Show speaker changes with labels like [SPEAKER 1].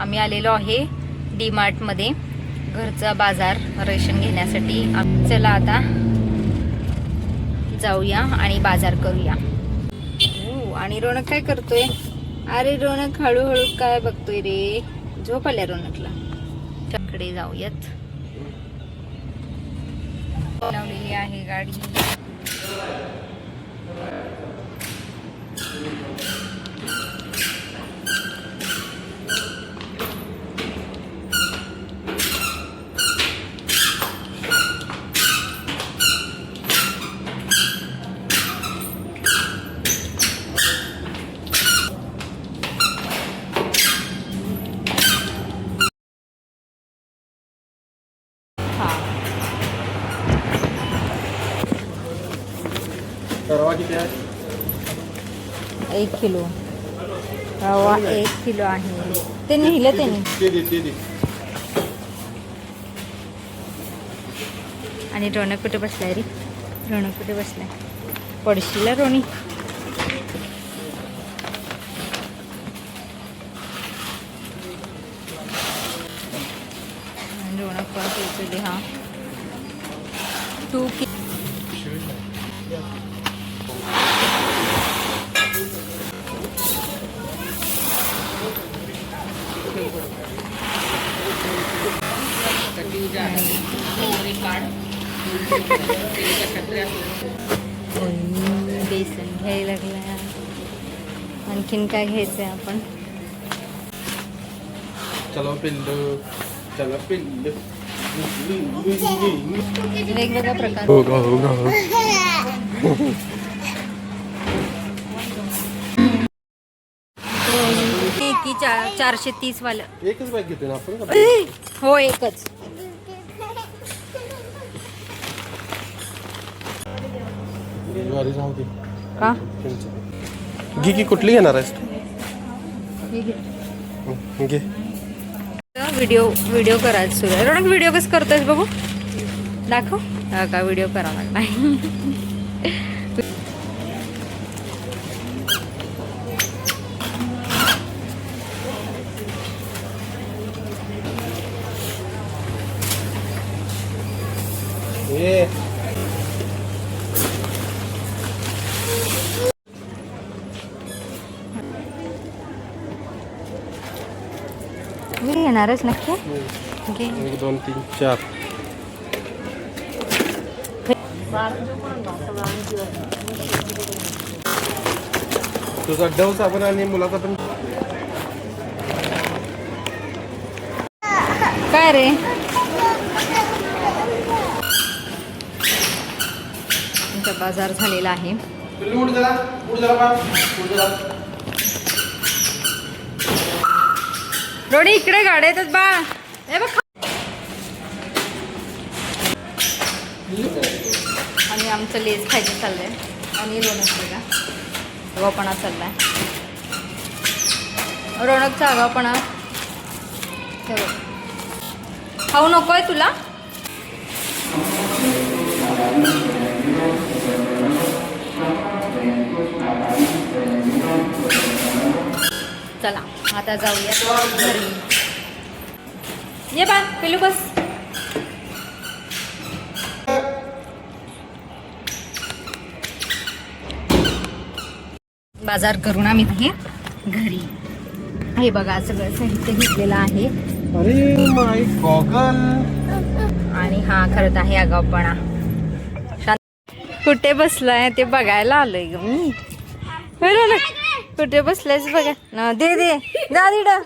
[SPEAKER 1] आम्ही आलेलो आहे DMart मध्ये घरचा बाजार रेशन घेण्यासाठी. चला आता जाऊया आणि बाजार करूया. आणि रोनक काय करतोय? अरे रोनक हळूहळू काय बघतोय रे? झोप आल्या रोनकला. त्याकडे जाऊयात. लावलेली आहे गाडी.
[SPEAKER 2] रवा किती आहे?
[SPEAKER 1] 1 किलो रवा 1 किलो आहे. ते नेलं त्यांनी.
[SPEAKER 2] ते
[SPEAKER 1] आणि रोनक कुठे बसलाय रे? रोनक कुठे बसलाय? पडशीला रोणी. रोनक पण पोहोचले. हा तू बेसन घ्यायला लागला. आणखीन काय घ्यायचंय आपण?
[SPEAKER 2] चलो पिल्लू, चलो पिल्लू.
[SPEAKER 1] वेगवेगळ्या प्रकार. की 430 वाला.
[SPEAKER 2] एकच बॅग घेतो ना आपण.
[SPEAKER 1] हो एकच.
[SPEAKER 2] ज्वारी जाऊ दे.
[SPEAKER 1] का?
[SPEAKER 2] घे की कुठली घेणार आहेस तू? घे.
[SPEAKER 1] व्हिडिओ करायचं सुरू आहे. रोनक व्हिडिओ कसं करतोयस बघू दाखव. हा का व्हिडिओ करावा लागला. मी येणारच नक्की.
[SPEAKER 2] 1 2 3 4. तुझा डव साबण आणि मुलाचा पण.
[SPEAKER 1] काय रे? आमचा बाजार झालेला आहे. रोडी इकडे गाड्या येतात बा. हे बघ. आणि आमचं लेस खायचं चाललंय. आणि रोनक बघा आगाऊपणा चाललाय. रोनकचा आगाऊपणा. हे बघ. खाऊ नकोय तुला? चला आता जाऊया घरी. ये बा पिलू बस. बाजार करून आम्ही घरी. हे बघा सगळं साहित्य घेतलेलं आहे.
[SPEAKER 2] अरे माय गॉगल.
[SPEAKER 1] आणि हा खरंच आहे आगाऊपणा. कुठे बसलाय ते बघायला आलोय ग मी. कुठे बसलायस बघा. दे जा दिडा.